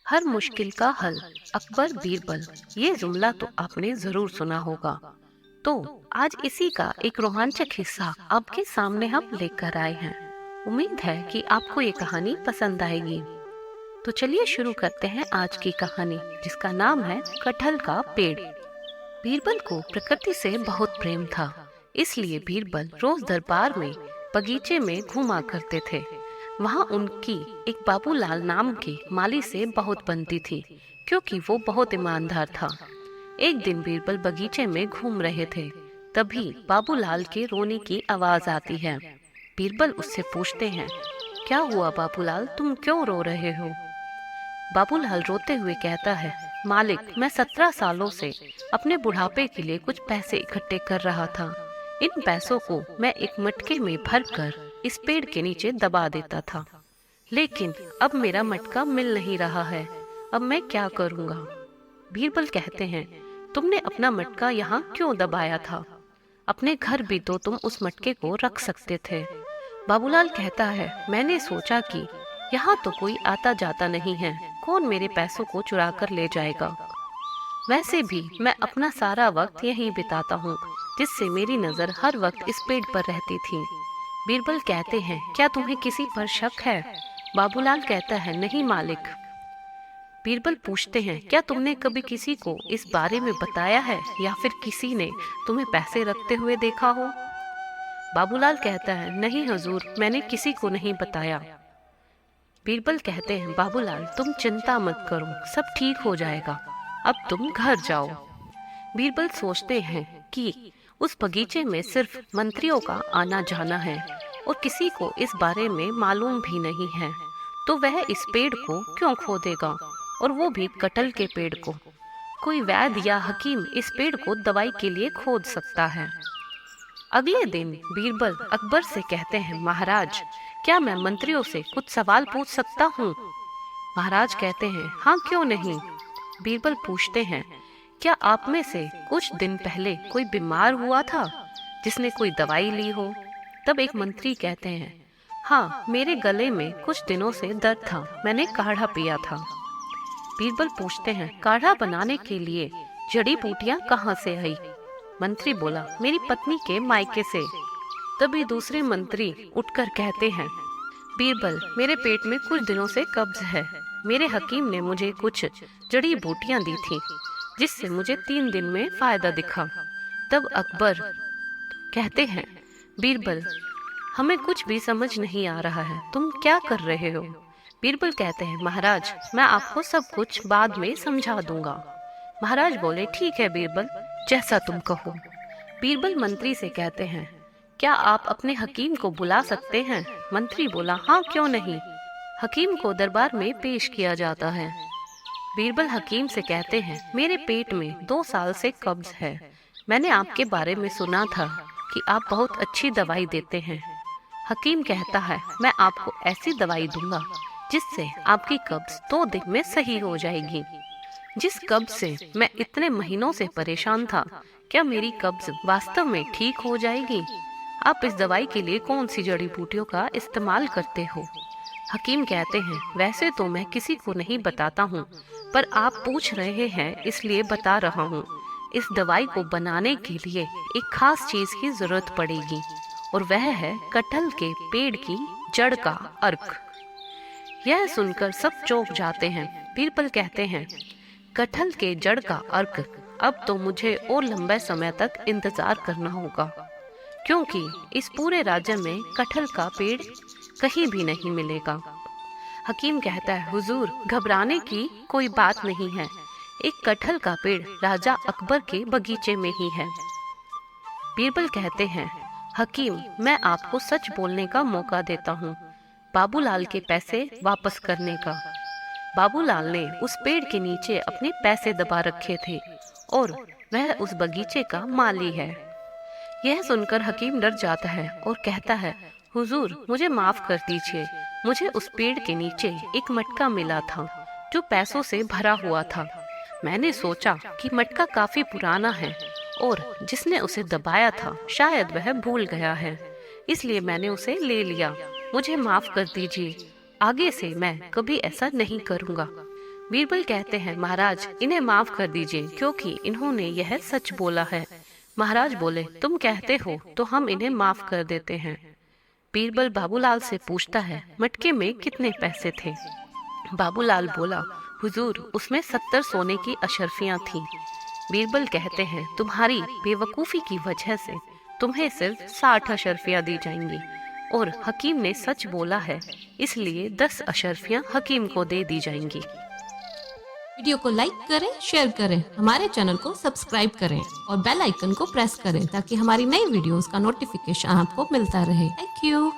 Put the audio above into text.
हर मुश्किल का हल अकबर बीरबल, ये जुमला तो आपने जरूर सुना होगा। तो आज इसी का एक रोमांचक हिस्सा आपके सामने हम लेकर आए हैं। उम्मीद है कि आपको ये कहानी पसंद आएगी। तो चलिए शुरू करते हैं आज की कहानी, जिसका नाम है कटहल का पेड़। बीरबल को प्रकृति से बहुत प्रेम था, इसलिए बीरबल रोज दरबार में बगीचे में घूमा करते थे। वहाँ उनकी एक बाबूलाल नाम के माली से बहुत बनती थी, क्योंकि वो बहुत ईमानदार था। एक दिन बीरबल बगीचे में घूम रहे थे, तभी बाबूलाल के रोने की आवाज आती है। बीरबल उससे पूछते हैं, क्या हुआ बाबूलाल, तुम क्यों रो रहे हो? बाबूलाल रोते हुए कहता है, मालिक, मैं 17 सालों से अपने बुढ़ापे के लिए कुछ पैसे इकट्ठे कर रहा था। इन पैसों को मैं एक मटके में भरकर इस पेड़ के नीचे दबा देता था, लेकिन अब मेरा मटका मिल नहीं रहा है। अब मैं क्या करूँगा? बीरबल कहते हैं, तुमने अपना मटका यहाँ क्यों दबाया था? अपने घर भी तो तुम उस मटके को रख सकते थे। बाबूलाल कहता है, मैंने सोचा कि यहाँ तो कोई आता जाता नहीं है, कौन मेरे पैसों को चुरा कर ले जाएगा। वैसे भी मैं अपना सारा वक्त यहीं बिताता हूँ, जिससे मेरी नजर हर वक्त इस पेड़ पर रहती थी। बीरबल कहते हैं, क्या तुम्हें किसी पर शक है? बाबूलाल कहता है, नहीं मालिक। बीरबल पूछते हैं, क्या तुमने कभी किसी को इस बारे में बताया है, या फिर किसी ने तुम्हें पैसे रखते हुए देखा हो? बाबूलाल कहता है, नहीं हजूर, मैंने किसी को नहीं बताया। बीरबल कहते हैं, बाबूलाल तुम चिंता मत करो, सब ठीक हो जाएगा, अब तुम घर जाओ। बीरबल सोचते हैं कि उस बगीचे में सिर्फ मंत्रियों का आना जाना है और किसी को इस बारे में मालूम भी नहीं है, तो वह इस पेड़ को क्यों खोदेगा, और वो भी कटहल के पेड़ को। कोई वैद्य या हकीम इस पेड़ को दवाई के लिए खोद सकता है। अगले दिन बीरबल अकबर से कहते हैं, महाराज, क्या मैं मंत्रियों से कुछ सवाल पूछ सकता हूँ? महाराज कहते हैं, हाँ क्यों नहीं। बीरबल पूछते हैं, क्या आप में से कुछ दिन पहले कोई बीमार हुआ था जिसने कोई दवाई ली हो? तब एक मंत्री कहते हैं, हाँ, मेरे गले में कुछ दिनों से दर्द था, मैंने काढ़ा पिया था। बीरबल पूछते हैं, काढ़ा बनाने के लिए जड़ी बूटियां कहाँ से आई? मंत्री बोला, मेरी पत्नी के मायके से। तभी दूसरे मंत्री उठकर कहते हैं, बीरबल, मेरे पेट में कुछ दिनों से कब्ज है, मेरे हकीम ने मुझे कुछ जड़ी बूटियां दी थी, जिससे मुझे 3 दिन में फायदा दिखा। तब अकबर कहते हैं, बीरबल, हमें कुछ भी समझ नहीं आ रहा है, तुम क्या कर रहे हो? बीरबल कहते हैं, महाराज, मैं आपको सब कुछ बाद में समझा दूंगा। महाराज बोले, ठीक है बीरबल, जैसा तुम कहो। बीरबल मंत्री से कहते हैं, क्या आप अपने हकीम को बुला सकते हैं? मंत्री बोला, हाँ क्यों नहीं। हकीम को दरबार में पेश किया जाता है। बीरबल हकीम से कहते हैं, मेरे पेट में 2 साल से कब्ज है, मैंने आपके बारे में सुना था कि आप बहुत अच्छी दवाई देते हैं। हकीम कहता है, मैं आपको ऐसी दवाई दूंगा जिससे आपकी कब्ज 2 दिन में सही हो जाएगी। जिस कब्ज से मैं इतने महीनों से परेशान था, क्या मेरी कब्ज वास्तव में ठीक हो जाएगी? आप इस दवाई के लिए कौन सी जड़ी बूटियों का इस्तेमाल करते हो? हकीम कहते हैं, वैसे तो मैं किसी को नहीं बताता हूँ, पर आप पूछ रहे हैं इसलिए बता रहा हूँ। इस दवाई को बनाने के लिए एक खास चीज की जरूरत पड़ेगी, और वह है कटहल के पेड़ की जड़ का अर्क। यह सुनकर सब चौंक जाते हैं। बीरबल कहते हैं, कटहल के जड़ का अर्क, अब तो मुझे और लंबे समय तक इंतजार करना होगा, क्योंकि इस पूरे राज्य में कटहल का पेड़ कहीं भी नहीं मिलेगा। हकीम कहता है, हुजूर, घबराने की कोई बात नहीं है, एक कटहल का पेड़ राजा अकबर के बगीचे में ही है। बीरबल कहते हैं, हकीम, मैं आपको सच बोलने का मौका देता हूँ, बाबूलाल के पैसे वापस करने का। बाबूलाल ने उस पेड़ के नीचे अपने पैसे दबा रखे थे, और वह उस बगीचे का माली है। यह सुनकर हकीम डर जाता है और कहता है, हुजूर, मुझे माफ कर दीजिए, मुझे उस पेड़ के नीचे एक मटका मिला था जो पैसों से भरा हुआ था। मैंने सोचा कि मटका काफी पुराना है और जिसने उसे दबाया था शायद वह भूल गया है, इसलिए मैंने उसे ले लिया। मुझे माफ कर दीजिए, आगे से मैं कभी ऐसा नहीं करूँगा। बीरबल कहते हैं, महाराज इन्हें माफ कर दीजिए क्योंकि इन्होंने यह सच बोला है। महाराज बोले, तुम कहते हो तो हम इन्हें माफ कर देते हैं। बीरबल बाबूलाल से पूछता है, मटके में कितने पैसे थे? बाबूलाल बोला, हुजूर उसमें 70 सोने की अशर्फियां थीं। बीरबल कहते हैं, तुम्हारी बेवकूफ़ी की वजह से तुम्हें सिर्फ 60 अशर्फियां दी जाएंगी और हकीम ने सच बोला है, इसलिए 10 अशर्फियां हकीम को दे दी जाएंगी। वीडियो को लाइक करें, शेयर करें, हमारे चैनल को सब्सक्राइब करें और बेल आइकन को प्रेस करें ताकि हमारी नई वीडियोस का नोटिफिकेशन आपको मिलता रहे। Thank you.